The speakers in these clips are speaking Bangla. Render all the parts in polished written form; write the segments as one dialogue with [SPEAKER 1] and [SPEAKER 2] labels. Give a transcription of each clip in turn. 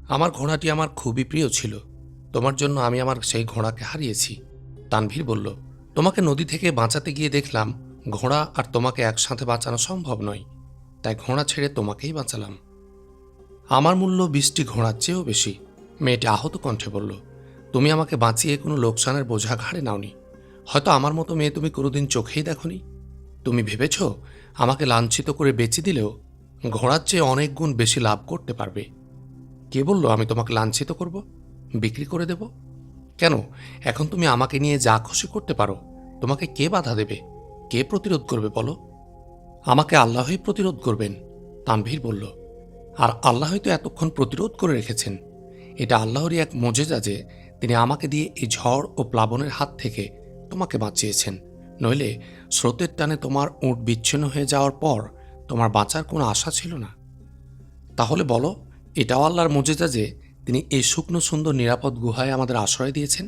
[SPEAKER 1] আমার ঘোড়াটি আমার খুবই প্রিয় ছিল। তোমার জন্য আমি আমার সেই ঘোড়াকে হারিয়েছি। তানভীর বলল, তোমাকে নদী থেকে বাঁচাতে গিয়ে দেখলাম ঘোড়া আর তোমাকে একসাথে বাঁচানো সম্ভব নয়, তাই ঘোড়া ছেড়ে তোমাকেই বাঁচালাম। আমার মূল্য 20টি ঘোড়ার চেয়েও বেশি, মেয়েটি আহত কণ্ঠে বলল। তুমি আমাকে বাঁচিয়ে কোনো লোকসানের বোঝা ঘাড়ে নাওনি। হয়তো আমার মতো মেয়ে তুমি কোনোদিন চোখেই দেখনি। তুমি ভেবেছ আমাকে লাঞ্ছিত করে বেচে দিলেও ঘোড়ার চেয়ে অনেক গুণ বেশি লাভ করতে পারবে। কে বলল আমি তোমাকে লাঞ্ছিত করব, বিক্রি করে দেব? কেন, এখন তুমি আমাকে নিয়ে যা খুশি করতে পারো। তোমাকে কে বাধা দেবে, কে প্রতিরোধ করবে বলো? আমাকে আল্লাহই প্রতিরোধ করবেন, তানভীর বলল। আর আল্লাহই তো এতক্ষণ প্রতিরোধ করে রেখেছেন। এটা আল্লাহরই এক মোজেজা যে তিনি আমাকে দিয়ে এই ঝড় ও প্লাবনের হাত থেকে তোমাকে বাঁচিয়েছেন। নইলে স্রোতের টানে তোমার উট বিচ্ছিন্ন হয়ে যাওয়ার পর তোমার বাঁচার কোনো আশা ছিল না। তাহলে বলো, এটাও আল্লাহর মোজেজা যে তিনি এই শুকনো সুন্দর নিরাপদ গুহায় আমাদের আশ্রয় দিয়েছেন?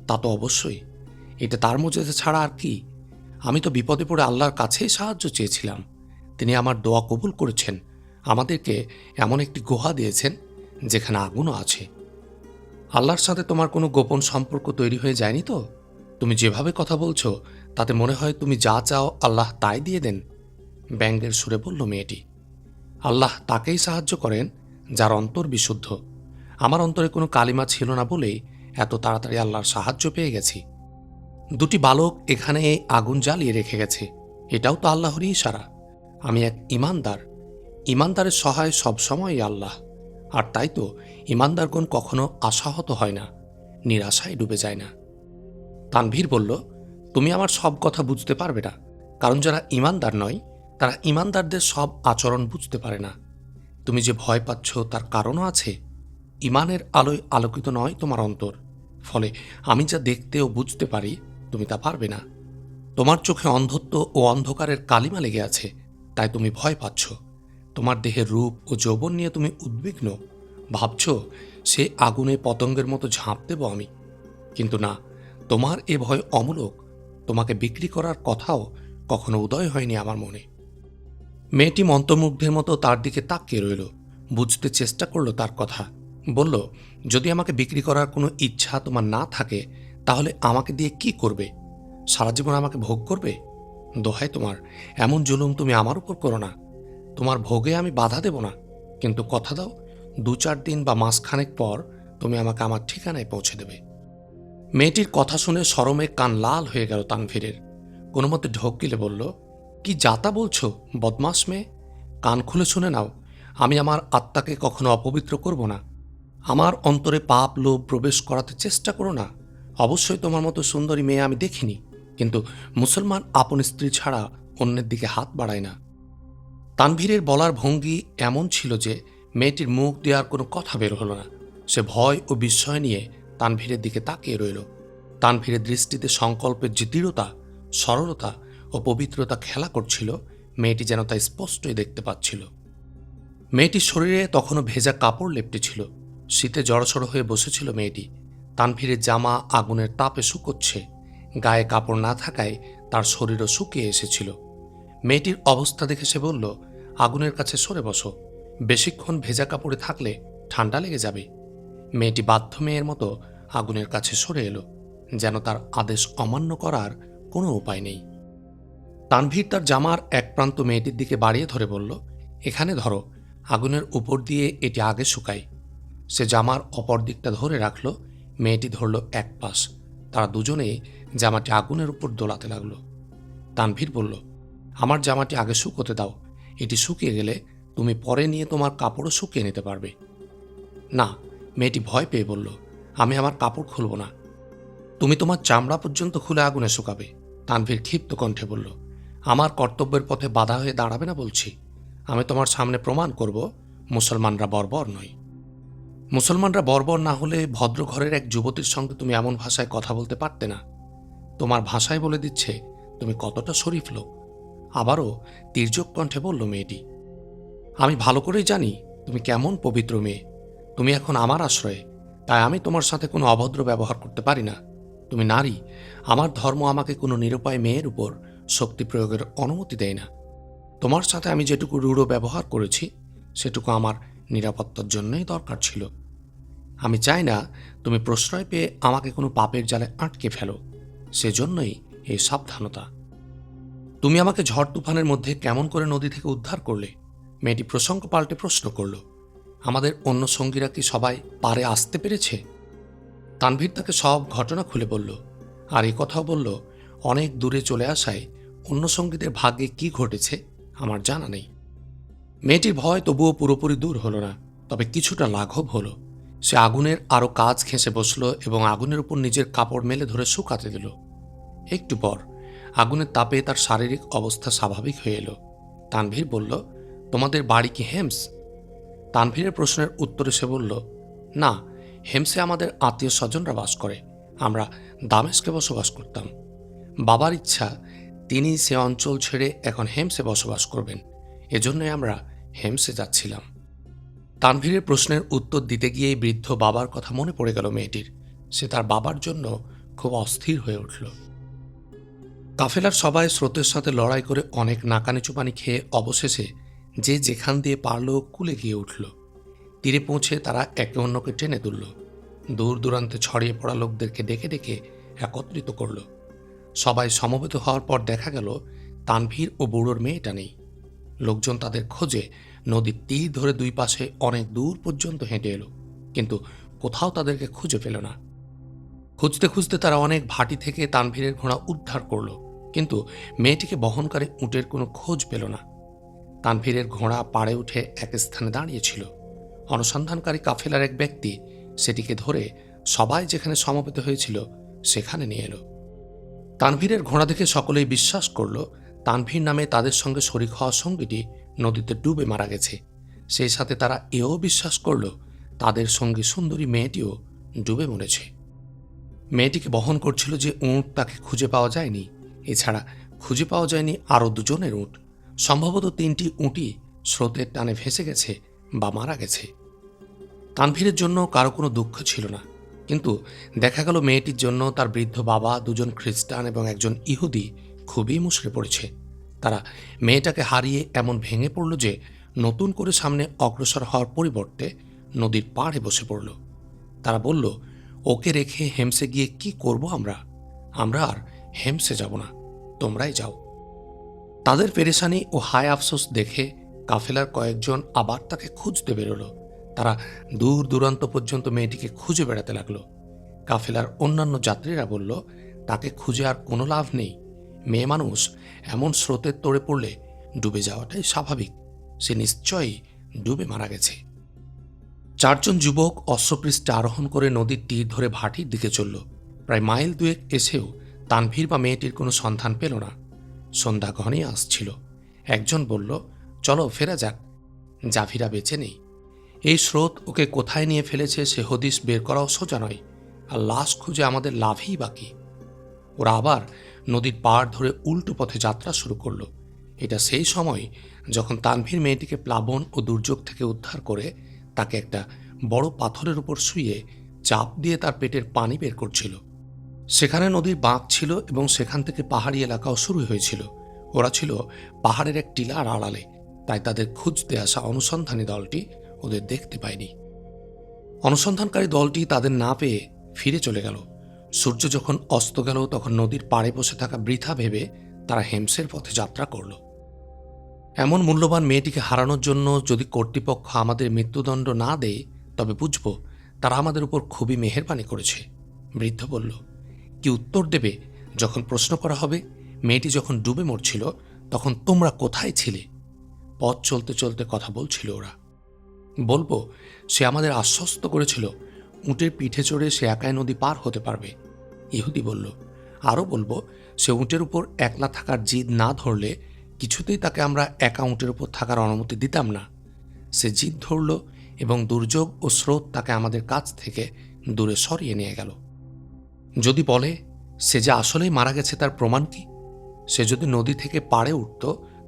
[SPEAKER 1] তা তো অবশ্যই, এটা তার মোজেজা ছাড়া আর কি। আমি তো বিপদে পড়ে আল্লাহর কাছেই সাহায্য চেয়েছিলাম, তিনি আমার দোয়া কবুল করেছেন, আমাদেরকে এমন একটি গুহা দিয়েছেন যেখানে আগুনও আছে। আল্লাহর সাথে তোমার কোনো গোপন সম্পর্ক তৈরি হয়ে যায়নি তো? তুমি যেভাবে কথা বলছো তাতে মনে হয় তুমি যা চাও আল্লাহ তাই দিয়ে দেন, ব্যঙ্গের সুরে বলল মেয়েটি। আল্লাহ তাকেই সাহায্য করেন যার অন্তর বিশুদ্ধ। আমার অন্তরে কোনো কালিমা ছিল না বলেই এত তাড়াতাড়ি আল্লাহর সাহায্য পেয়ে গেছি। দুটি বালক এখানে এই আগুন জ্বালিয়ে রেখে গেছে, এটাও তো আল্লাহরই ইশারা। আমি এক ইমানদার, ইমানদারের সহায় সবসময়ই আল্লাহ। আর তাই তো ইমানদারগণ কখনো আশাহত হয় না, নিরাশায় ডুবে যায় না। তানভীর বলল, তুমি আমার সব কথা বুঝতে পারবে না, কারণ যারা ইমানদার নয় তারা ইমানদারদের সব আচরণ বুঝতে পারে না। তুমি যে ভয় পাচ্ছ তার কারণও আছে। ইমানের আলোয় আলোকিত নয় তোমার অন্তর, ফলে আমি যা দেখতে ও বুঝতে পারি তুমি তা পারবে না। তোমার চোখে অন্ধত্ব ও অন্ধকারের কালিমা লেগে আছে, তাই তুমি ভয় পাচ্ছ। তোমার দেহের রূপ ও যৌবন নিয়ে তুমি উদ্বিগ্ন, ভাবছ সে আগুনে পতঙ্গের মতো ঝাঁপ দেব আমি। কিন্তু না, তোমার এ ভয় অমূলক। তোমাকে বিক্রি করার কথাও কখনো উদয় হয়নি আমার মনে। মেয়েটি মন্ত্রমুগ্ধের মতো তার দিকে তাকিয়ে রইল, বুঝতে চেষ্টা করল তার কথা। বলল, যদি আমাকে বিক্রি করার কোনো ইচ্ছা তোমার না থাকে তাহলে আমাকে দিয়ে কি করবে? সারা জীবন আমাকে ভোগ করবে? দোহাই তোমার, এমন জুলুম তুমি আমার উপর করো না। তোমার ভোগে আমি বাধা দেব না, কিন্তু কথা দাও 2-4 দিন বা মাসখানেক পর তুমি আমাকে আমার ঠিকানায় পৌঁছে দেবে। মেয়েটির কথা শুনে শরমে কান লাল হয়ে গেল তানভীরের। কোনো মতে ঢোক গিলে বলল, কি যাতা বলছো বদমাস মেয়ে, কান খুলে শুনে নাও। আমি আমার আত্মাকে কখনো অপবিত্র করব না। আমার অন্তরে পাপ লোভ প্রবেশ করাতে চেষ্টা করো না। অবশ্যই তোমার মতো সুন্দরী মেয়ে আমি দেখিনি, কিন্তু মুসলমান আপন স্ত্রী ছাড়া অন্যের দিকে হাত বাড়ায় না। তানভীরের বলার ভঙ্গি এমন ছিল যে মেয়েটির মুখ দেওয়ার কোনো কথা বের হলো না। সে ভয় ও বিস্ময় নিয়ে তানভীরের দিকে তাকিয়ে রইল। তানভীরের দৃষ্টিতে সংকল্পের যে দৃঢ়তা, সরলতা ও পবিত্রতা খেলা করছিল, মেয়েটি যেন তা স্পষ্টই দেখতে পাচ্ছিল। মেয়েটির শরীরে তখনও ভেজা কাপড় লেপটে ছিল, শীতে জড়সড় হয়ে বসেছিল মেয়েটি। তানভীরের জামা আগুনের তাপে শুকোচ্ছে, গায়ে কাপড় না থাকায় তার শরীরও শুকিয়ে এসেছিল। মেয়েটির অবস্থা দেখে সে বলল, আগুনের কাছে সরে বসো, বেশিক্ষণ ভেজা কাপড়ে থাকলে ঠান্ডা লেগে যাবে। মেয়েটি বাধ্য মেয়ের মতো আগুনের কাছে সরে এলো, যেন তার আদেশ অমান্য করার কোনো উপায় নেই। তানভীর তার জামার এক প্রান্ত মেয়েটির দিকে বাড়িয়ে ধরে বলল, এখানে ধরো, আগুনের উপর দিয়ে এটি আগে শুকায়। সে জামার অপর দিকটা ধরে রাখল, মেয়েটি ধরল এক পাশ। তারা দুজনেই জামাটি আগুনের উপর দোলাতে লাগলো। তানভীর বলল, আমার জামাটি আগে শুকোতে দাও, এটি শুকিয়ে গেলে তুমি পরে নিয়ে তোমার কাপড়ও শুকিয়ে নিতে পারবে। না, মেয়েটি ভয় পেয়ে বলল, আমি আমার কাপড় খুলব না। তুমি তোমার চামড়া পর্যন্ত খুলে আগুনে শুকাবে। তানভীর ক্ষিপ্ত কণ্ঠে বলল, আমার কর্তব্যের পথে বাধা হয়ে দাঁড়াবে না বলছি। আমি তোমার সামনে প্রমাণ করব মুসলমানরা বর্বর নয়। মুসলমানরা বর্বর না হলে ভদ্র ঘরের এক যুবতীর সঙ্গে তুমি এমন ভাষায় কথা বলতে পারতে না। তোমার ভাষায় বলে দিচ্ছে তুমি কতটা শরীফ লোক। আবারও তির্যক কণ্ঠে বলল মেয়েটি, আমি ভালো করেই জানি তুমি কেমন পবিত্র মেয়ে। তুমি এখন আমার আশ্রয়ে, তাই আমি তোমার সাথে কোনো অভদ্র ব্যবহার করতে পারি না। তুমি নারী, আমার ধর্ম আমাকে কোনো নিরুপায় মেয়ের উপর শক্তি প্রয়োগের অনুমতি দেয় না। তোমার সাথে আমি যেটুকু রূঢ় ব্যবহার করেছি সেটুকু আমার নিরাপত্তার জন্যই দরকার ছিল। আমি চাই না তুমি প্রশ্রয় পেয়ে আমাকে কোনো পাপের জালে আটকে ফেলো, সেজন্যই এই সাবধানতা। তুমি আমাকে ঝড় তুফানের মধ্যে কেমন করে নদী থেকে উদ্ধার করলে? মেয়েটি প্রসঙ্গ পাল্টে প্রশ্ন করল। আমাদের অন্য সঙ্গীরা কি সবাই পারে আসতে পেরেছে? তানভীর তাকে সব ঘটনা খুলে বলল, আর এই কথাও বলল, অনেক দূরে চলে আসায় অন্য সঙ্গীদের ভাগ্যে কি ঘটেছে আমার জানা নেই। মেয়েটির ভয় তবুও পুরোপুরি দূর হলো না, তবে কিছুটা লাঘব হলো। সে আগুনের আরও কাজ ঘেঁষে বসল এবং আগুনের উপর নিজের কাপড় মেলে ধরে শুকাতে দিল। একটু পর আগুনের তাপে তার শারীরিক অবস্থা স্বাভাবিক হয়ে এলো। তানভীর বলল, তোমাদের বাড়ি কি হেমস? তানভীরের প্রশ্নের উত্তরে সে বলল, না, হেমসে আমাদের আত্মীয় স্বজনরা বাস করে। আমরা দামেস্কে বসবাস করতাম। বাবার ইচ্ছা তিনি সে অঞ্চল ছেড়ে এখন হেমসে বসবাস করবেন, এজন্যই আমরা হেমসে যাচ্ছিলাম। তানভীরের প্রশ্নের উত্তর দিতে গিয়েই বৃদ্ধ বাবার কথা মনে পড়ে গেল মেয়েটির। সে তার বাবার জন্য খুব অস্থির হয়ে উঠল। কাফেলার সবাই স্রোতের সাথে লড়াই করে অনেক নাকানি চুপানি খেয়ে অবশেষে যে যেখান দিয়ে পারল কুলে গিয়ে উঠল। তীরে পৌঁছে তারা একে অন্যকে টেনে তুলল। দূর দূরান্তে ছড়িয়ে পড়া লোকদেরকে ডেকে ডেকে একত্রিত করল। সবাই সমবেত হওয়ার পর দেখা গেল তানভীর ও বুড়োর মেয়েটা নেই। লোকজন তাদের খোঁজে নদীর তীর ধরে দুই পাশে অনেক দূর পর্যন্ত হেঁটে এলো, কিন্তু কোথাও তাদেরকে খুঁজে পেল না। খুঁজতে খুঁজতে তারা অনেক ভাটি থেকে তানভীরের ঘোড়া উদ্ধার করল, কিন্তু মেয়েটিকে বহনকারী উটের কোনো খোঁজ পেল না। তানভীরের ঘোড়া পাড়ে উঠে এক স্থানে দাঁড়িয়েছিল। অনুসন্ধানকারী কাফেলার এক ব্যক্তি সেটিকে ধরে সবাই যেখানে সমবেত হয়েছিল সেখানে নিয়ে এলো। তানভীরের ঘোড়া দেখে সকলেই বিশ্বাস করল তানভীর নামে তাদের সঙ্গে শরিক হওয়া সঙ্গীটি নদীতে ডুবে মারা গেছে। সেই সাথে তারা এও বিশ্বাস করল তাদের সঙ্গী সুন্দরী মেয়েটিও ডুবে মরেছে। মেয়েটিকে বহন করছিল যে উট তাকে খুঁজে পাওয়া যায়নি। এছাড়া খুঁজে পাওয়া যায়নি আরও দুজনের উট। সম্ভবত 3টি উটই স্রোতের টানে ভেসে গেছে বা মারা গেছে। তানভীরের জন্য কারো কোনো দুঃখ ছিল না, কিন্তু দেখা গেল মেয়েটির জন্য তার বৃদ্ধ বাবা, 2জন খ্রিস্টান এবং একজন ইহুদি খুবই মুষড়ে পড়েছে। তারা মেয়েটাকে হারিয়ে এমন ভেঙে পড়ল যে নতুন করে সামনে অগ্রসর হওয়ার পরিবর্তে নদীর পাড়ে বসে পড়ল। তারা বলল, ওকে রেখে হেমসে গিয়ে কি করব আমরা? আমরা আর হেমসে যাব না, তোমরাই যাও। তাদের পেরেশানি ও হায় আফসোস দেখে কাফেলার কয়েকজন আবার তাকে খুঁজতে বেরোলো। তারা দূর দূরান্ত পর্যন্ত মেয়েটিকে খুঁজে বেড়াতে লাগলো। কাফেলার অন্যান্য যাত্রীরা বলল, তাকে খুঁজে আর কোনো লাভ নেই। মেয়ে মানুষ এমন স্রোতের তোড়ে পড়লে ডুবে যাওয়াটাই স্বাভাবিক। সে নিশ্চয়ই ডুবে মারা গেছে। 4জন যুবক অশ্বপৃষ্ঠে আরোহণ করে নদীর তীর ধরে ভাটির দিকে চলল। প্রায় মাইল 2 এসেও তানভীর বা মেয়েটির কোনো সন্ধান পেল না। সন্ধ্যা ঘনিয়ে আসছিল। একজন বলল, চলো ফেরা যাক, জাভিরা বেঁচে নেই। এই স্রোত ওকে কোথায় নিয়ে ফেলেছে সে হদিশ বের করাও সোজা নয়, আর লাশ খুঁজে আমাদের লাভই বাকি। ওরা আবার নদীর পাড় ধরে উল্টো পথে যাত্রা শুরু করলো। এটা সেই সময় যখন তানভীর মেয়েটিকে প্লাবন ও দুর্যোগ থেকে উদ্ধার করে তাকে একটা বড় পাথরের উপর শুয়ে চাপ দিয়ে তার পেটের পানি বের করছিল। সেখানে নদীর বাঁক ছিল এবং সেখান থেকে পাহাড়ি এলাকাও শুরু হয়েছিল। ওরা ছিল পাহাড়ের এক টিলার আড়ালে, তাই তাদের খুঁজতে আসা অনুসন্ধানী দলটি ওদের দেখতে পায়নি। অনুসন্ধানকারী দলটি তাদের না পেয়ে ফিরে চলে গেল। সূর্য যখন অস্ত গেল তখন নদীর পাড়ে বসে থাকা বৃথা ভেবে তারা হেমসের পথে যাত্রা করল। এমন মূল্যবান মেয়েটিকে হারানোর জন্য যদি কর্তৃপক্ষ আমাদের মৃত্যুদণ্ড না দেয় তবে বুঝব তারা আমাদের উপর খুবই মেহেরবানি করেছে। বৃদ্ধ বলল, কি উত্তর দেবে যখন প্রশ্ন করা হবে মেয়েটি যখন ডুবে মরছিল তখন তোমরা কোথায় ছিলে? পথ চলতে চলতে কথা বলছিল ওরা। বলবো সে আমাদের আশ্বস্ত করেছিল উটের পিঠে চড়ে সে একাই নদী পার হতে পারবে। ইহুদি বলল, আরও বলবো সে উটের উপর একলা থাকার জিদ না ধরলে কিছুতেই তাকে আমরা একা উটের উপর থাকার অনুমতি দিতাম না। সে জিদ ধরল এবং দুর্যোগ ও স্রোত তাকে আমাদের কাছ থেকে দূরে সরিয়ে নিয়ে গেল। যদি বলে সে যে আসলেই মারা গেছে তার প্রমাণ কি? সে যদি নদী থেকে পাড়ে উঠত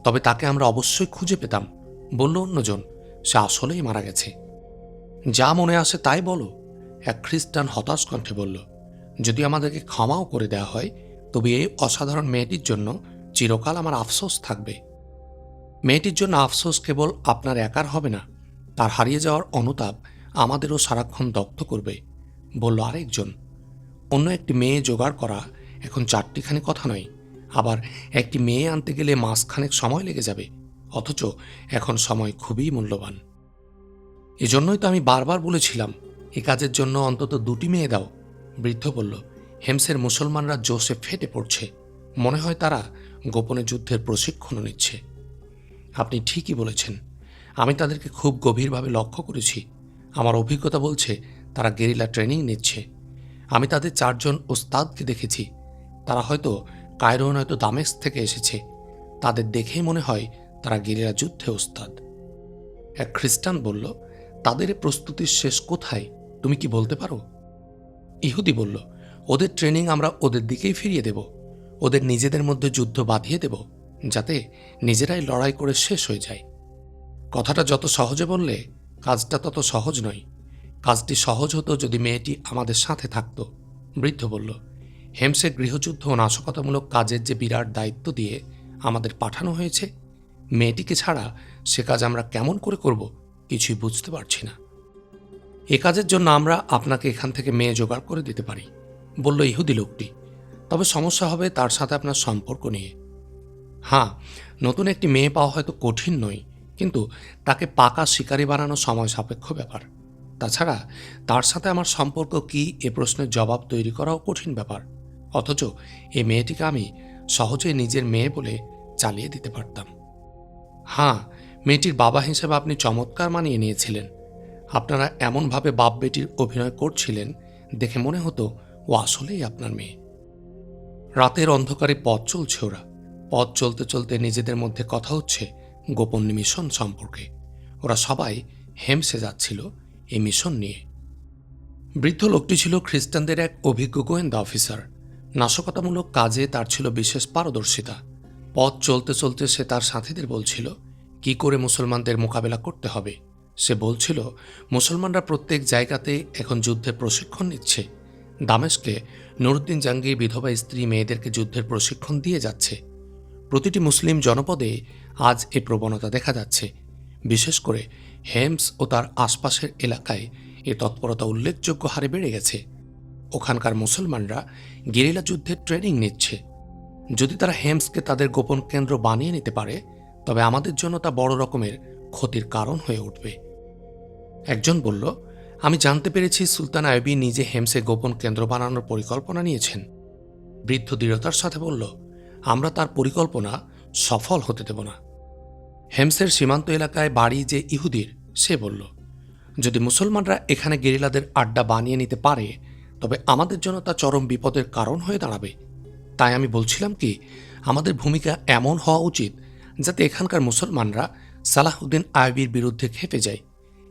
[SPEAKER 1] তবে তাকে আমরা অবশ্যই খুঁজে পেতাম, বলল অন্যজন। সে আসলেই মারা গেছে। যা মনে আসে তাই বলো, এক খ্রিস্টান হতাশ কণ্ঠে বলল। যদি আমাদেরকে ক্ষমাও করে দেওয়া হয় তবে এই অসাধারণ মেয়েটির জন্য চিরকাল আমার আফসোস থাকবে। মেয়েটির জন্য আফসোস কেবল আপনার একার হবে না, তার হারিয়ে যাওয়ার অনুতাপ আমাদেরও সারাক্ষণ দগ্ধ করবে, বলল আরেকজন। অন্য একটি মেয়ে জোগাড় করা এখন চারটিখানি কথা নয়, আবার একটি মেয়ে আনতে গেলে মাসখানেক সময় লেগে যাবে, অথচ এখন সময় খুবই মূল্যবান। এজন্যই তো আমি বারবার বলেছিলাম এ কাজের জন্য অন্তত 2টি মেয়ে দাও। বৃদ্ধ বলল, হেমসের মুসলমানরা জোশে ফেটে পড়ছে, মনে হয় তারা গোপনে যুদ্ধের প্রশিক্ষণও নিচ্ছে। আপনি ঠিকই বলেছেন, আমি তাদেরকে খুব গভীরভাবে লক্ষ্য করেছি। আমার অভিজ্ঞতা বলছে তারা গেরিলা ট্রেনিং নিচ্ছে। আমি তাদের 4 জন ওস্তাদকে দেখেছি, তারা হয়তো কায়রো নয়তো দামেস্ক থেকে এসেছে। তাদের দেখেই মনে হয় তারা গেরিলা যুদ্ধে ওস্তাদ। এক খ্রিস্টান বলল, তাদের প্রস্তুতির শেষ কোথায়, তুমি কি বলতে পারো? ইহুদি বলল, ওদের ট্রেনিং আমরা ওদের দিকেই ফিরিয়ে দেব, ওদের নিজেদের মধ্যে যুদ্ধ বাঁধিয়ে দেব, যাতে নিজেরাই লড়াই করে শেষ হয়ে যায়। কথাটা যত সহজে বললে কাজটা তত সহজ নয়। কাজটি সহজ হতো যদি মেয়েটি আমাদের সাথে থাকত। বৃদ্ধ বলল, হেমসে গৃহযুদ্ধ ও নাশকতামূলক কাজের যে বিরাট দায়িত্ব দিয়ে আমাদের পাঠানো হয়েছে, মেয়েটিকে ছাড়া সে কাজ আমরা কেমন করে করব কিছুই বুঝতে পারছি না। এ কাজের জন্য আমরা আপনাকে এখান থেকে মেয়ে জোগাড় করে দিতে পারি, বলল ইহুদি লোকটি। তবে সমস্যা হবে তার সাথে আপনার সম্পর্ক নিয়ে। হ্যাঁ, নতুন একটি মেয়ে পাওয়া হয়তো কঠিন নয়, কিন্তু তাকে পাকা শিকারী বানানো সময় সাপেক্ষ ব্যাপার। তাছাড়া তার সাথে আমার সম্পর্ক কি এ প্রশ্নের জবাব তৈরি করাও কঠিন ব্যাপার। অথচ এই মেয়েটিকে আমি সহজেই নিজের মেয়ে বলে চালিয়ে দিতে পারতাম। হ্যাঁ, মেয়েটির বাবা হিসেবে আপনি চমৎকার মানিয়ে নিয়েছিলেন। আপনারা এমনভাবে বাপ বেটির অভিনয় করছিলেন, দেখে মনে হতো ও আসলেই আপনার মেয়ে। রাতের অন্ধকারে পথ চলছে ওরা। পথ চলতে চলতে নিজেদের মধ্যে কথা হচ্ছে গোপন মিশন সম্পর্কে। ওরা সবাই হেমসে যাচ্ছিল এই মিশন নিয়ে। বৃদ্ধ লোকটি ছিল খ্রিস্টানদের এক অভিজ্ঞ গোয়েন্দা অফিসার। নাশকতামূলক কাজে তার ছিল বিশেষ পারদর্শিতা। পথ চলতে চলতে সে তার সাথীদের বলছিল কি করে মুসলমানদের মোকাবেলা করতে হবে। সে বলছিল, মুসলমানরা প্রত্যেক জায়গাতে এখন যুদ্ধের প্রশিক্ষণ নিচ্ছে। দামেস্কে নুরুদ্দিন জাঙ্গির বিধবা স্ত্রী মেয়েদেরকে যুদ্ধের প্রশিক্ষণ দিয়ে যাচ্ছে। প্রতিটি মুসলিম জনপদে আজ এ প্রবণতা দেখা যাচ্ছে। বিশেষ করে হেমস ও তার আশপাশের এলাকায় এ তৎপরতা উল্লেখযোগ্য হারে বেড়ে গেছে। ওখানকার মুসলমানরা গেরিলা যুদ্ধের ট্রেনিং নিচ্ছে। যদি তারা হেমসকে তাদের গোপন কেন্দ্র বানিয়ে নিতে পারে, তবে আমাদের জন্য তা বড় রকমের ক্ষতির কারণ হয়ে উঠবে। একজন বলল, আমি জানতে পেরেছি সুলতান আইয়ুবী নিজে হেমসে গোপন কেন্দ্র বানানোর পরিকল্পনা নিয়েছেন। বৃদ্ধ দৃঢ়তার সাথে বলল, আমরা তার পরিকল্পনা সফল হতে দেব না। হেমসের সীমান্ত এলাকায় বাড়ি যে ইহুদির, সে বলল, যদি মুসলমানরা এখানে গেরিলাদের আড্ডা বানিয়ে নিতে পারে, তবে আমাদের জন্য তা চরম বিপদের কারণ হয়ে দাঁড়াবে। তাই আমি বলছিলাম কি, আমাদের ভূমিকা এমন হওয়া উচিত যাতে এখানকার মুসলমানরা সালাহউদ্দিন আইয়ুবীর বিরুদ্ধে খেপে যায়।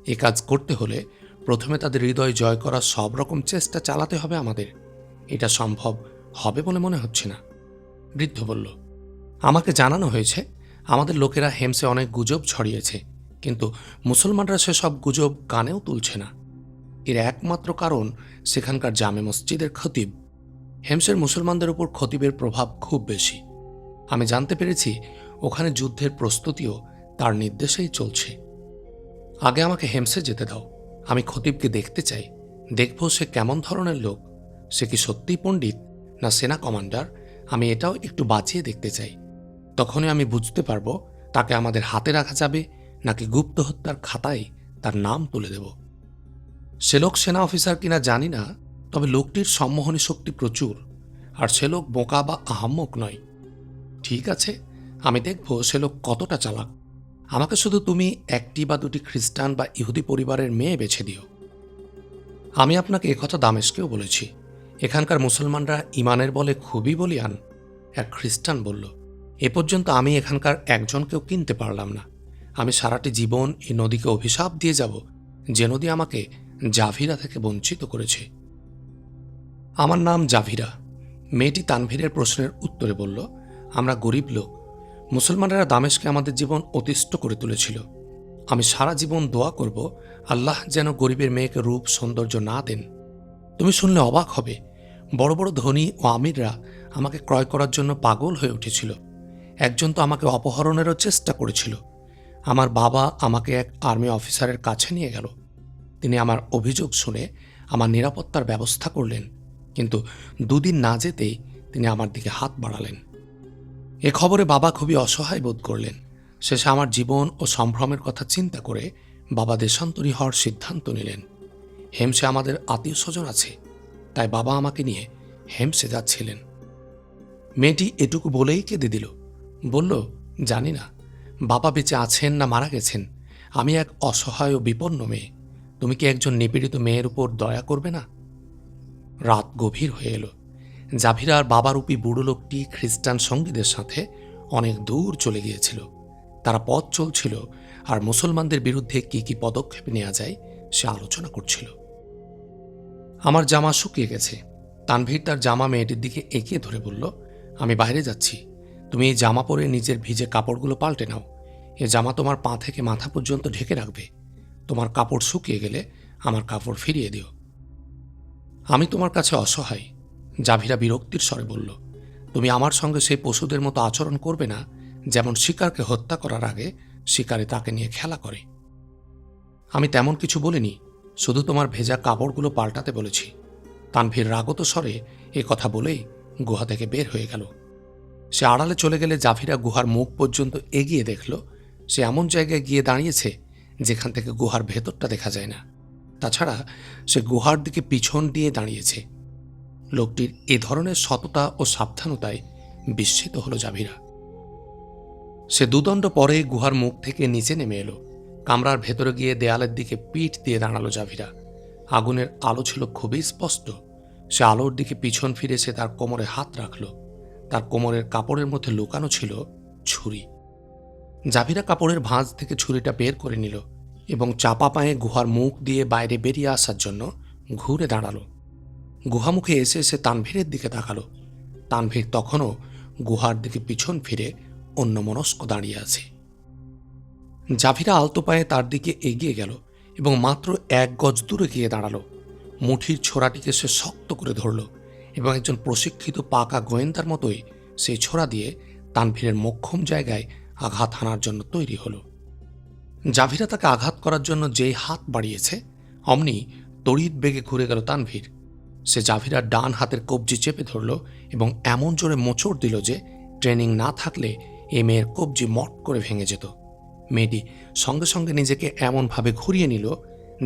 [SPEAKER 1] এ কাজ করতে হলে প্রথমে তাদের হৃদয় জয় করার সব রকম চেষ্টা চালাতে হবে আমাদের। এটা সম্ভব হবে বলে মনে হচ্ছে না। বৃদ্ধ বলল, আমাকে জানানো হয়েছে আমাদের লোকেরা হেমসে অনেক গুজব ছড়িয়েছে, কিন্তু মুসলমানরা সেসব গুজব কানেও তুলছে না। এর একমাত্র কারণ সেখানকার জামে মসজিদের খতিব। হেমসের মুসলমানদের উপর খতিবের প্রভাব খুব বেশি। আমি জানতে পেরেছি ওখানে যুদ্ধের প্রস্তুতিও তার নির্দেশেই চলছে। আগে আমাকে হেমসে যেতে দাও, আমি খতিবকে দেখতে চাই। দেখব সে কেমন ধরনের লোক, সে কি সত্যিই পণ্ডিত না সেনা কমান্ডার, আমি এটাও একটু বাঁচিয়ে দেখতে চাই। তখনই আমি বুঝতে পারবো তাকে আমাদের হাতে রাখা যাবে নাকি গুপ্ত হত্যার খাতায় তার নাম তুলে দেব। সে লোক সেনা অফিসার কিনা জানি না, তবে লোকটির সম্মোহনী শক্তি প্রচুর, আর সে লোক বোকা বা আহাম্মক নয়। ঠিক আছে, আমি দেখব সে লোক কতটা চালাক। আমাকে শুধু তুমি 1টি বা 2টি খ্রিস্টান বা ইহুদি পরিবারের মেয়ে বেছে দিও। আমি আপনাকে একথা দামেস্কেও বলেছি, এখানকার মুসলমানরা ইমানের বলে খুবই বলিয়ান। এক খ্রিস্টান বলল, এ পর্যন্ত আমি এখানকার একজনকেও কিনতে পারলাম না। আমি সারাটি জীবন এই নদীকে অভিশাপ দিয়ে যাব, যে নদী আমাকে জাভিরা থেকে বঞ্চিত করেছে। আমার নাম জাভিরা। মেয়েটি তানভীরের প্রশ্নের উত্তরে বলল, আমরা গরিব লোক। মুসলমানেরা দামেস্কে আমাদের জীবন অতিষ্ঠ করে তুলেছিল। আমি সারা জীবন দোয়া করব আল্লাহ যেন গরিবের মেয়েকে রূপ সৌন্দর্য না দেন। তুমি শুনলে অবাক হবে, বড় বড় ধনী ও আমিররা আমাকে ক্রয় করার জন্য পাগল হয়ে উঠেছিল। একজন তো আমাকে অপহরণেরও চেষ্টা করেছিল। আমার বাবা আমাকে এক আর্মি অফিসারের কাছে নিয়ে গেল। তিনি আমার অভিযোগ শুনে আমার নিরাপত্তার ব্যবস্থা করলেন, কিন্তু 2 দিন না যেতেই তিনি আমার দিকে হাত বাড়ালেন। এ খবরে বাবা খুবই অসহায় বোধ করলেন। শেষে আমার জীবন ও সম্ভ্রমের কথা চিন্তা করে বাবা দেশান্তরী হওয়ার সিদ্ধান্ত নিলেন। হেমসে আমাদের আত্মীয় স্বজন আছে, তাই বাবা আমাকে নিয়ে হেমসে যাচ্ছিলেন। মেয়েটি এটুকু বলেই কেঁদে দিল। বলল, জানি না বাবা বেঁচে আছেন না মারা গেছেন। আমি এক অসহায় ও বিপন্ন মেয়ে। তুমি কি একজন নিপীড়িত মেয়ের উপর দয়া করবে না? রাত গভীর হয়ে এলো। জাভিরা আর বাবারূপী বুড়ো লোকটি খ্রিস্টান সঙ্গীদের সাথে অনেক দূর চলে গিয়েছিল। তারা পথ চলছিল আর মুসলমানদের বিরুদ্ধে কি কি পদক্ষেপ নেওয়া যায় সে আলোচনা করছিল। আমার জামা শুকিয়ে গেছে। তানভীর তার জামা মেয়েটির দিকে এগিয়ে ধরে বলল, আমি বাইরে যাচ্ছি, তুমি এই জামা পরে নিজের ভিজে কাপড়গুলো পাল্টে নাও। এ জামা তোমার পা থেকে মাথা পর্যন্ত ঢেকে রাখবে। তোমার কাপড় শুকিয়ে গেলে আমার কাপড় ফিরিয়ে দিও। আমি তোমার কাছে অসহায়, জাভিরা বিরক্তির স্বরে বলল। তুমি আমার সঙ্গে সেই পশুদের মতো আচরণ করবে না, যেমন শিকারকে হত্যা করার আগে শিকারে তাকে নিয়ে খেলা করে। আমি তেমন কিছু বলিনি, শুধু তোমার ভেজা কাপড়গুলো পাল্টাতে বলেছি। তানভীর রাগত স্বরে এ কথা বলেই গুহা থেকে বের হয়ে গেল। সে আড়ালে চলে গেলে জাভিরা গুহার মুখ পর্যন্ত এগিয়ে দেখল সে এমন জায়গায় গিয়ে দাঁড়িয়েছে যেখান থেকে গুহার ভেতরটা দেখা যায় না। তাছাড়া সে গুহার দিকে পিছন দিয়ে দাঁড়িয়েছে। লোকটির এ ধরনের সততা ও সাবধানতায় বিস্মিত হল জাভিরা। সে দুদণ্ড পরে গুহার মুখ থেকে নিচে নেমে এলো। কামরার ভেতরে গিয়ে দেয়ালের দিকে পিঠ দিয়ে দাঁড়ালো জাভিরা। আগুনের আলো ছিল খুবই স্পষ্ট। সে আলোর দিকে পিছন ফিরে সে তার কোমরে হাত রাখল। তার কোমরের কাপড়ের মধ্যে লুকানো ছিল ছুরি। জাভিরা কাপড়ের ভাঁজ থেকে ছুরিটা বের করে নিল এবং চাপা পায়ে গুহার মুখ দিয়ে বাইরে বেরিয়ে আসার জন্য ঘুরে দাঁড়ালো। গুহামুখে এসে সে তানভীরের দিকে তাকালো। তানভীর তখনও গুহার দিকে পিছন ফিরে অন্যমনস্ক দাঁড়িয়ে আছে। জাভিরা আলতো পায়ে তার দিকে এগিয়ে গেল এবং মাত্র 1 গজ দূরে গিয়ে দাঁড়ালো। মুঠির ছোরাটিকে সে শক্ত করে ধরল এবং একজন প্রশিক্ষিত পাকা গোয়েন্দার মতোই সেই ছোরা দিয়ে তানভীরের মোক্ষম জায়গায় আঘাত হানার জন্য তৈরি হল। জাভিরা তাকে আঘাত করার জন্য যেই হাত বাড়িয়েছে, অমনি তড়িৎ বেগে ঘুরে গেল তানভীর। সে জাভিরার ডান হাতের কবজি চেপে ধরল এবং এমন জোরে মোচড় দিল যে ট্রেনিং না থাকলে এ মেয়ের কবজি মট করে ভেঙে যেত। মেয়েটি সঙ্গে সঙ্গে নিজেকে এমনভাবে ঘুরিয়ে নিল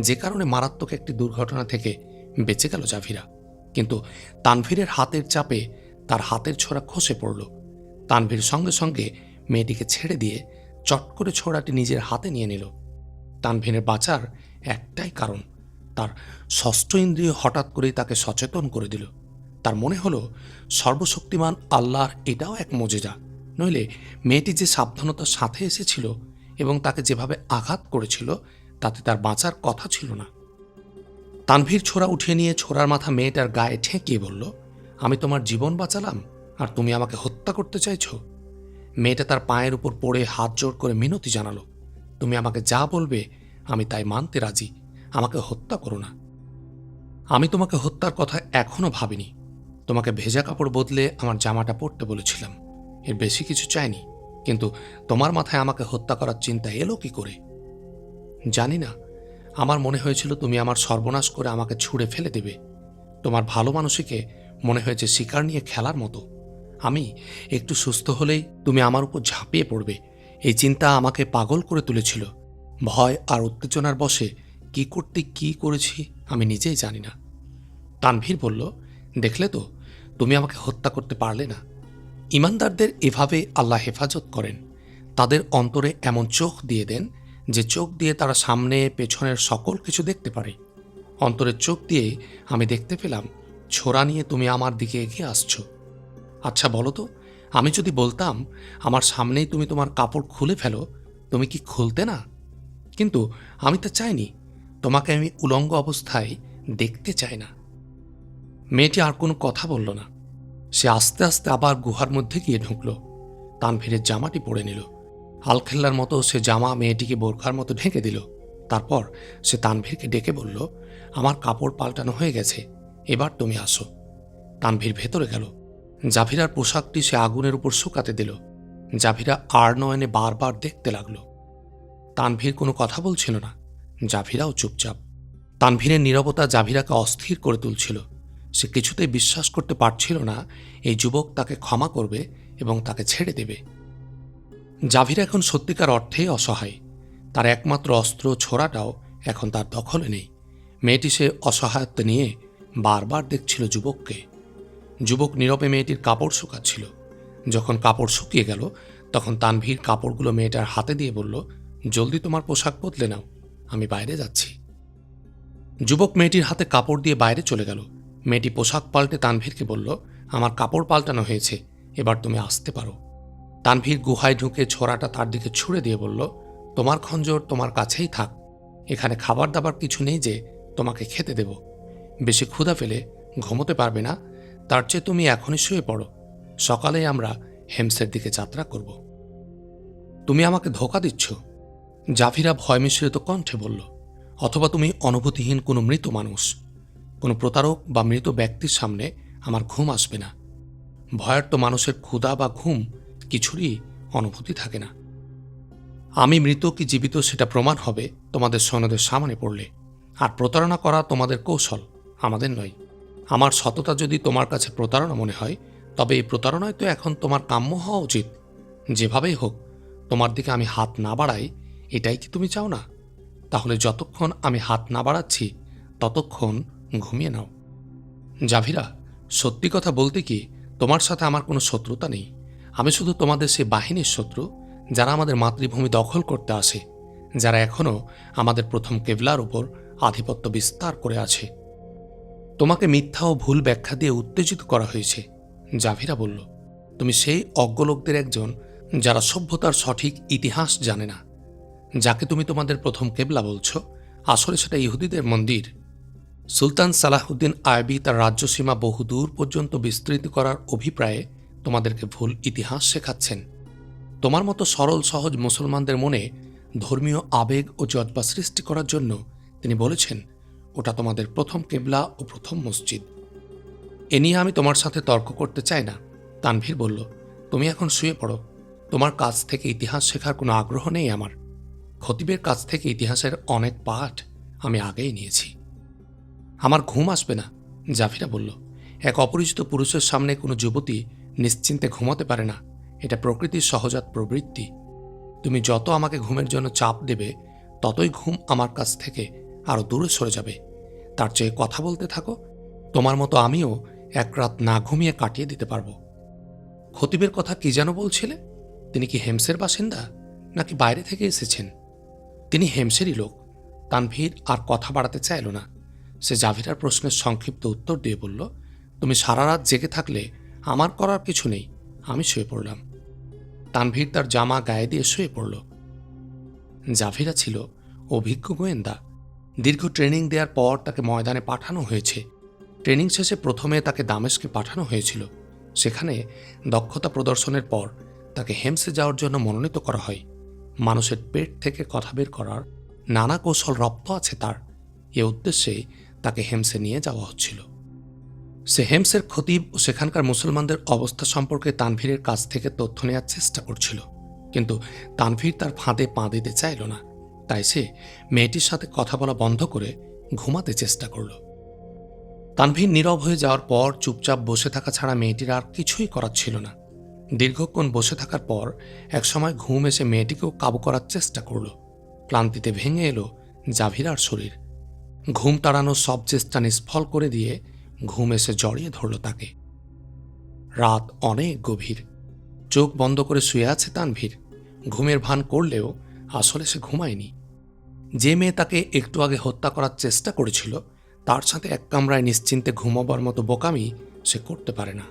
[SPEAKER 1] যে কারণে মারাত্মক একটি দুর্ঘটনা থেকে বেঁচে গেল জাভিরা। কিন্তু তানভীরের হাতের চাপে তার হাতের ছোরা খসে পড়ল। তানভীর সঙ্গে সঙ্গে মেয়েটিকে ছেড়ে দিয়ে চট করে ছোরাটি নিজের হাতে নিয়ে নিল। তানভীরের বাঁচার একটাই কারণ, তার ষষ্ঠ ইন্দ্রিয় হঠাৎ করেই তাকে সচেতন করে দিল। তার মনে হলো সর্বশক্তিমান আল্লাহর এটাও এক মজেজা, নইলে মেয়েটি যে সাবধানতার সাথে এসেছিল এবং তাকে যেভাবে আঘাত করেছিল তাতে তার বাঁচার কথা ছিল না। তানভীর ছোরা উঠিয়ে নিয়ে ছোরার মাথা মেয়েটার গায়ে ঠেকিয়ে বলল, আমি তোমার জীবন বাঁচালাম আর তুমি আমাকে হত্যা করতে চাইছ? মেয়েটা তার পায়ের উপর পড়ে হাত জোড় করে মিনতি জানালো, তুমি আমাকে যা বলবে আমি তাই মানতে রাজি, আমাকে হত্যা করো না। আমি তোমাকে হত্যার কথা এখনো ভাবিনি। তোমাকে ভেজা কাপড় বদলে আমার জামাটা পরতে বলেছিলাম, এর বেশি কিছু চাইনি। কিন্তু তোমার মাথায় আমাকে হত্যা করার চিন্তা এলো কি করে? জানি না, আমার মনে হয়েছিল তুমি আমার সর্বনাশ করে আমাকে ছুঁড়ে ফেলে দেবে। তোমার ভালো মানুষকে মনে হয়েছে শিকার নিয়ে খেলার মতো। আমি একটু সুস্থ হলেই তুমি আমার উপর ঝাঁপিয়ে পড়বে, এই চিন্তা আমাকে পাগল করে তুলেছিল। ভয় আর উত্তেজনার বশে কি করতে কি করেছি আমি নিজেই জানি না। তানভীর বলল, দেখলে তো, তুমি আমাকে হত্যা করতে পারলে না। ইমানদারদের এভাবে আল্লাহ হেফাজত করেন। তাদের অন্তরে এমন চোখ দিয়ে দেন যে চোখ দিয়ে তারা সামনে পেছনের সকল কিছু দেখতে পারে। অন্তরের চোখ দিয়ে আমি দেখতে পেলাম ছোরা নিয়ে তুমি আমার দিকে এগিয়ে আসছো। আচ্ছা বলো তো, আমি যদি বলতাম আমার সামনেই তুমি তোমার কাপড় খুলে ফেলো, তুমি কি খুলতে না? কিন্তু আমি তো চাইনি, তোমাকে আমি উলঙ্গ অবস্থায় দেখতে চাই না। মেয়েটি আর কোনো কথা বলল না। সে আস্তে আস্তে আবার গুহার মধ্যে গিয়ে ঢুকল। তানভীরের জামাটি পরে নিল। আলখেল্লার মতো সে জামা মেয়েটিকে বোরখার মতো ঢেকে দিল। তারপর সে তানভীরকে ডেকে বলল, আমার কাপড় পাল্টানো হয়ে গেছে, এবার তুমি আসো। তানভীর ভেতরে গেল। জাভিরার পোশাকটি সে আগুনের উপর শুকাতে দিল। জাভিরা আর নয়নে বারবার দেখতে লাগল। তানভীর কোনো কথা বলছিল না, জাভিরাও চুপচাপ। তানভীরের নীরবতা জাভিরাকে অস্থির করে তুলছিল। সে কিছুতেই বিশ্বাস করতে পারছিল না এই যুবক তাকে ক্ষমা করবে এবং তাকে ছেড়ে দেবে। জাভিরা এখন সত্যিকার অর্থেই অসহায়। তার একমাত্র অস্ত্র ছোড়াটাও এখন তার দখলে নেই। মেয়েটি সে অসহায়ত্ব নিয়ে বারবার দেখছিল যুবককে। যুবক নীরবে মেয়েটির কাপড় শুকাচ্ছিল। যখন কাপড় শুকিয়ে গেল তখন তানভীর কাপড়গুলো মেয়েটার হাতে দিয়ে বলল, জলদি তোমার পোশাক বদলে নাও, আমি বাইরে যাচ্ছি। যুবক মেয়েটির হাতে কাপড় দিয়ে বাইরে চলে গেল। মেয়েটি পোশাক পাল্টে তানভীরকে বলল, আমার কাপড় পাল্টানো হয়েছে, এবার তুমি আসতে পারো। তানভীর গুহায় ঢুকে ছোড়াটা তার দিকে ছুঁড়ে দিয়ে বলল, তোমার খঞ্জর তোমার কাছেই থাক, এখানে খাবার দাবার কিছু নেই যে তোমাকে খেতে দেব। বেশি ক্ষুধা পেলে ঘুমোতে পারবে না, তার চেয়ে তুমি এখনই শুয়ে পড়ো, সকালে আমরা হেমসের দিকে যাত্রা করব। তুমি আমাকে ধোঁকা দিচ্ছ, জাভিরা ভয় মিশ্রিত কণ্ঠে বলল, অথবা তুমি অনুভূতিহীন কোনো মৃত মানুষ। কোনো প্রতারক বা মৃত ব্যক্তির সামনে আমার ঘুম আসবে না। ভয়ার্ত মানুষের ক্ষুধা বা ঘুম কিছুরই অনুভূতি থাকে না। আমি মৃত কি জীবিত সেটা প্রমাণ হবে তোমাদের সৈন্যদের সামনে পড়লে। আর প্রতারণা করা তোমাদের কৌশল, আমাদের নয়। আমার সততা যদি তোমার কাছে প্রতারণা মনে হয়, তবে এই প্রতারণায় তো এখন তোমার কাম্য হওয়া উচিত। যেভাবেই হোক তোমার দিকে আমি হাত না বাড়াই, এটাই কি তুমি চাও না? তাহলে যতক্ষণ আমি হাত না বাড়াচ্ছি ততক্ষণ ঘুমিয়ে নাও। জাভিরা, সত্যি কথা বলতে কি, তোমার সাথে আমার কোনো শত্রুতা নেই। আমি শুধু তোমাদের সেই বাহিনীর শত্রু যারা আমাদের মাতৃভূমি দখল করতে আসে, যারা এখনও আমাদের প্রথম কেবলার উপর আধিপত্য বিস্তার করে আছে। তোমাকে মিথ্যা ও ভুল ব্যাখ্যা দিয়ে উত্তেজিত করা হয়েছে, জাভিরা বলল। তুমি সেই অজ্ঞ লোকদের একজন যারা সভ্যতার সঠিক ইতিহাস জানে না। যাকে তুমি তোমাদের প্রথম কেবলা বলছ, আসলে সেটা ইহুদিদের মন্দির। সুলতান সালাহুদ্দিন আয়বি তার রাজ্যসীমা বহুদূর পর্যন্ত বিস্তৃত করার অভিপ্রায়ে তোমাদেরকে ভুল ইতিহাস শেখাচ্ছেন। তোমার মতো সরল সহজ মুসলমানদের মনে ধর্মীয় আবেগ ও জজ্বা সৃষ্টি করার জন্য তিনি বলেছেন ওটা তোমাদের প্রথম কেবলা ও প্রথম মসজিদ। এ নিয়ে আমি তোমার সাথে তর্ক করতে চাই না, তানভীর বলল। তুমি এখন শুয়ে পড়ো, তোমার কাছ থেকে ইতিহাস শেখার কোনো আগ্রহ নেই আমার। খতিবের কাছ থেকে ইতিহাসের অনেক পাঠ আমি আগেই নিয়েছি। আমার ঘুম আসবে না, জাভিরা বলল। এক অপরিচিত পুরুষের সামনে কোনো যুবতী নিশ্চিন্তে ঘুমাতে পারে না, এটা প্রকৃতির সহজাত প্রবৃত্তি। তুমি যত আমাকে ঘুমের জন্য চাপ দেবে ততই ঘুম আমার কাছ থেকে আরও দূরে সরে যাবে। তার চেয়ে কথা বলতে থাকো, তোমার মতো আমিও এক রাত না ঘুমিয়ে কাটিয়ে দিতে পারবো। খতিবের কথা কি যেন বলছিলে? তিনি কি হেমসের বাসিন্দা নাকি বাইরে থেকে এসেছেন? তিনি হেমসেরই লোক। তানভীর আর কথা বাড়াতে চাইল না। সে জাভিরার প্রশ্নের সংক্ষিপ্ত উত্তর দিয়ে বলল, তুমি সারা রাত জেগে থাকলে আমার করার কিছু নেই, আমি শুয়ে পড়লাম। তানভীর তার জামা গায়ে দিয়ে শুয়ে পড়ল। জাভিরা ছিল অভিজ্ঞ গোয়েন্দা। দীর্ঘ ট্রেনিং দেওয়ার পর তাকে ময়দানে পাঠানো হয়েছে। ট্রেনিং শেষে প্রথমে তাকে দামেস্কে পাঠানো হয়েছিল। সেখানে দক্ষতা প্রদর্শনের পর তাকে হেমসে যাওয়ার জন্য মনোনীত করা হয়। মানুষের পেট থেকে কথা বের করার নানা কৌশল রপ্ত আছে তার। এ উদ্দেশ্যে তাকে হেমসে নিয়ে যাওয়া হচ্ছিল। সে হেমসের খতিব ও সেখানকার মুসলমানদের অবস্থা সম্পর্কে তানভীরের কাছ থেকে তথ্য নেওয়ার চেষ্টা করছিল, কিন্তু তানভীর তার ফাঁদে পা দিতে চাইল না। তাই সে মেয়েটির সাথে কথা বলা বন্ধ করে ঘুমাতে চেষ্টা করল। তানভীর নীরব হয়ে যাওয়ার পর চুপচাপ বসে থাকা ছাড়া মেয়েটির আর কিছুই করার ছিল না। দীর্ঘক্ষণ বসে থাকার পর একসময় ঘুম এসে মেয়েটিকেও কাবু করার চেষ্টা করল। ক্লান্তিতে ভেঙে এলো জাভিরার শরীর। ঘুম তাড়ানোর সব চেষ্টা নিষ্ফল করে দিয়ে ঘুম এসে জড়িয়ে ধরল তাকে। রাত অনেক গভীর। চোখ বন্ধ করে শুয়ে আছে তানভীর। ঘুমের ভান করলেও আসলে সে ঘুমায়নি। যে মেয়ে তাকে একটু আগে হত্যা করার চেষ্টা করেছিল তার সাথে এক কামরায় নিশ্চিন্তে ঘুমাবার মতো বোকামি সে করতে পারে না।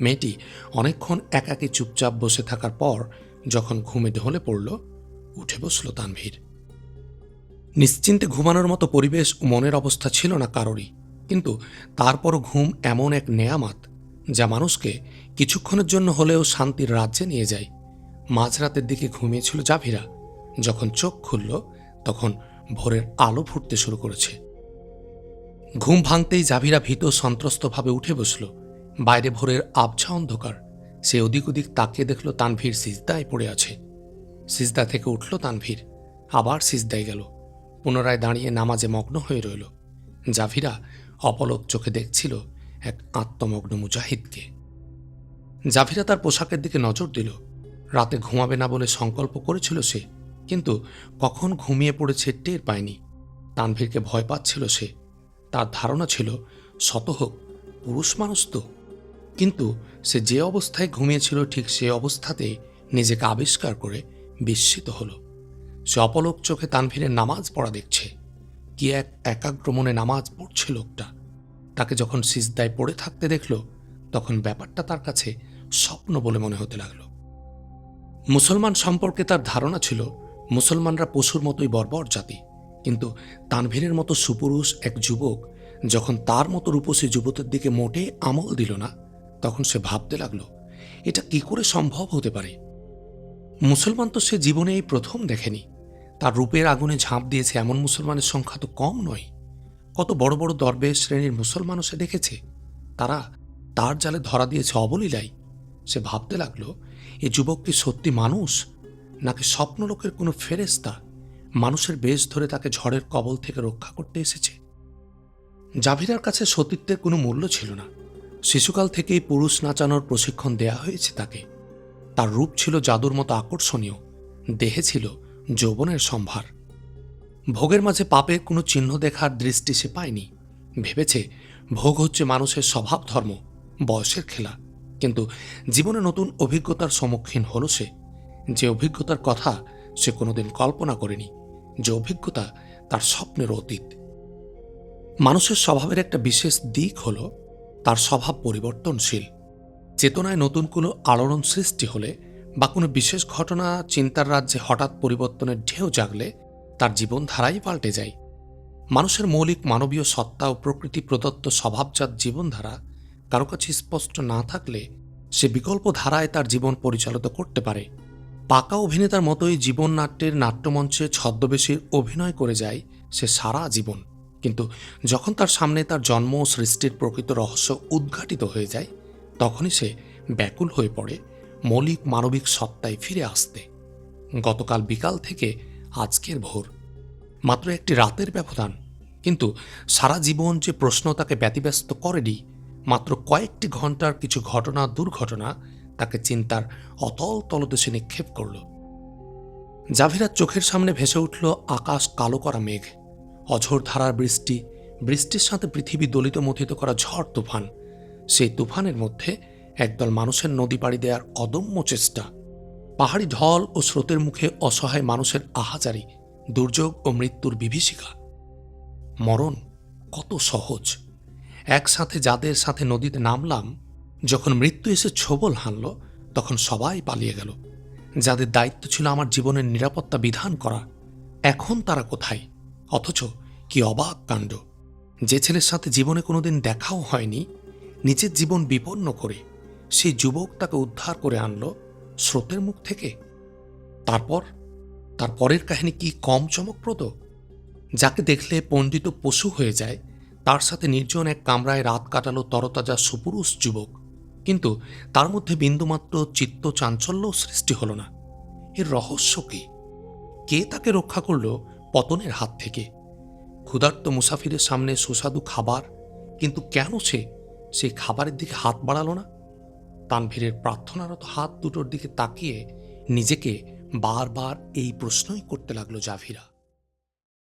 [SPEAKER 1] মেয়েটি অনেকক্ষণ একাকী চুপচাপ বসে থাকার পর যখন ঘুমে ঢলে পড়ল, উঠে বসল তানভীর। নিশ্চিন্তে ঘুমানোর মতো পরিবেশ ও মনের অবস্থা ছিল না কারোরই, কিন্তু তারপরও ঘুম এমন এক নেয়ামত যা মানুষকে কিছুক্ষণের জন্য হলেও শান্তির রাজ্যে নিয়ে যায়। মাঝরাতের দিকে ঘুমিয়েছিল জাভিরা। যখন চোখ খুলল তখন ভোরের আলো ফুটতে শুরু করেছে। ঘুম ভাঙতেই জাভিরা ভীত সন্ত্রস্তভাবে উঠে বসল। বাইরে ভোরের আবছা অন্ধকার। সে ওদিক ওদিক তাকিয়ে দেখল তানভীর সিজদায় পড়ে আছে। সিজদা থেকে উঠল তানভীর। আবার সিজদায় গেল। পুনরায় দাঁড়িয়ে নামাজে মগ্ন হয়ে রইল। জাভিরা অপলক চোখে দেখছিল এক আত্মমগ্ন মুজাহিদকে। জাভিরা তার পোশাকের দিকে নজর দিল। রাতে ঘুমাবে না বলে সংকল্প করেছিল সে, কিন্তু কখন ঘুমিয়ে পড়েছে টের পায়নি। তানভীরকে ভয় পাচ্ছিল সে। তার ধারণা ছিল শত হোক পুরুষ মানুষ তো, কিন্তু সে যে অবস্থায় ঘুমিয়েছিল ঠিক সে অবস্থাতে নিজেকে আবিষ্কার করে বিস্মিত হল। সে অপলক চোখে তানভীরের নামাজ পড়া দেখছে। কি এক একাগ্র মনে নামাজ পড়ছে লোকটা। তাকে যখন সিজদায় পড়ে থাকতে দেখল, তখন ব্যাপারটা তার কাছে স্বপ্ন বলে মনে হতে লাগলো। মুসলমান সম্পর্কে তার ধারণা ছিল মুসলমানরা পশুর মতোই বর্বর জাতি, কিন্তু তানভীরের মতো সুপুরুষ এক যুবক যখন তার মতো রূপসী যুবতের দিকে মোটে আমল দিল না, তখন সে ভাবতে লাগলো এটা কি করে সম্ভব হতে পারে। মুসলমান তো সে জীবনে এই প্রথম দেখেনি। তার রূপের আগুনে ঝাঁপ দিয়েছে এমন মুসলমানের সংখ্যা তো কম নয়। কত বড় বড় দরবেশ শ্রেণীর মুসলমানও সে দেখেছে, তারা তার জালে ধরা দিয়েছে অবলীলায়। সে ভাবতে লাগলো এ যুবক কি সত্যি মানুষ, নাকি স্বপ্নলোকের কোনো ফেরেশতা মানুষের বেশ ধরে তাকে ঝড়ের কবল থেকে রক্ষা করতে এসেছে। জাভিরার কাছে সতীত্বের কোনো মূল্য ছিল না। শিশুকাল থেকেই পুরুষ নাচানোর প্রশিক্ষণ দেয়া হয়েছে তাকে। তার রূপ ছিল জাদুর মতো আকর্ষণীয়, দেহে ছিল যৌবনের সম্ভার। ভোগের মাঝে পাপের কোনো চিহ্ন দেখার দৃষ্টি সে পায়নি। ভেবেছে ভোগ হচ্ছে মানুষের স্বভাব ধর্ম, বয়সের খেলা। কিন্তু জীবনে নতুন অভিজ্ঞতার সম্মুখীন হল সে, যে অভিজ্ঞতার কথা সে কোনোদিন কল্পনা করেনি, যে অভিজ্ঞতা তার স্বপ্নের অতীত। মানুষের স্বভাবের একটা বিশেষ দিক হল তার স্বভাব পরিবর্তনশীল। চেতনায় নতুন কোনো আলোড়ন সৃষ্টি হলে বা কোনো বিশেষ ঘটনা চিন্তার রাজ্যে হঠাৎ পরিবর্তনের ঢেউ জাগলে তার জীবনধারাই পাল্টে যায়। মানুষের মৌলিক মানবীয় সত্তা ও প্রকৃতি প্রদত্ত স্বভাবজাত জীবনধারা কারো কাছে স্পষ্ট না থাকলে সে বিকল্প ধারায় তার জীবন পরিচালিত করতে পারে। পাকা অভিনেতার মতোই জীবন নাট্যের নাট্যমঞ্চে ছদ্মবেশীর অভিনয় করে যায় সে সারা জীবন, কিন্তু যখন তার সামনে তার জন্ম ও সৃষ্টির প্রকৃত রহস্য উদ্ঘাটিত হয়ে যায়, তখনই সে ব্যাকুল হয়ে পড়ে মৌলিক মানবিক সত্তায় ফিরে আসতে। গতকাল বিকাল থেকে আজকের ভোর, মাত্র একটি রাতের ব্যবধান, কিন্তু সারা জীবন যে প্রশ্ন তাকে ব্যতিব্যস্ত করেনি, মাত্র কয়েকটি ঘন্টার কিছু ঘটনা দুর্ঘটনা তাকে চিন্তার অতল তলদেশে নিক্ষেপ করল। জাভিরার চোখের সামনে ভেসে উঠল আকাশ কালো করা মেঘ, অঝোর ধারার বৃষ্টি, বৃষ্টির সাথে পৃথিবী দলিত মথিত করা ঝড় তুফান। সেই তুফানের মধ্যে একদল মানুষের নদী পাড়ি দেওয়ার অদম্য চেষ্টা, পাহাড়ি ঢল ও স্রোতের মুখে অসহায় মানুষের আহাজারি, দুর্যোগ ও মৃত্যুর বিভীষিকা। মরণ কত সহজ। একসাথে যাদের সাথে নদীতে নামলাম, যখন মৃত্যু এসে ছোবল হানল, তখন সবাই পালিয়ে গেল। যাদের দায়িত্ব ছিল আমার জীবনের নিরাপত্তা বিধান করা, এখন তারা কোথায়? অথচ কি অবাক কাণ্ড! যে ছেলের সাথে জীবনে কোনোদিন দেখাও হয়নি, নিজের জীবন বিপন্ন করে সেই যুবক তাকে উদ্ধার করে আনল স্রোতের মুখ থেকে। তার পরের কাহিনী কি কম চমকপ্রদ? যাকে দেখলে পণ্ডিত পশু হয়ে যায়, তার সাথে নির্জন এক কামরায় রাত কাটালো তরতাজা সুপুরুষ যুবক, কিন্তু তার মধ্যে বিন্দুমাত্র চিত্ত চাঞ্চল্য সৃষ্টি হল না। এর রহস্য কি? কে তাকে রক্ষা করল পতনের হাত থেকে? ক্ষুধার্ত মুসাফিরের সামনে সুস্বাদু খাবার, কিন্তু কেন সে সেই খাবারের দিকে হাত বাড়ালো না? তানভীরের প্রার্থনারত হাত দুটোর দিকে তাকিয়ে নিজেকে বারবার এই প্রশ্নই করতে লাগলো জাভিরা।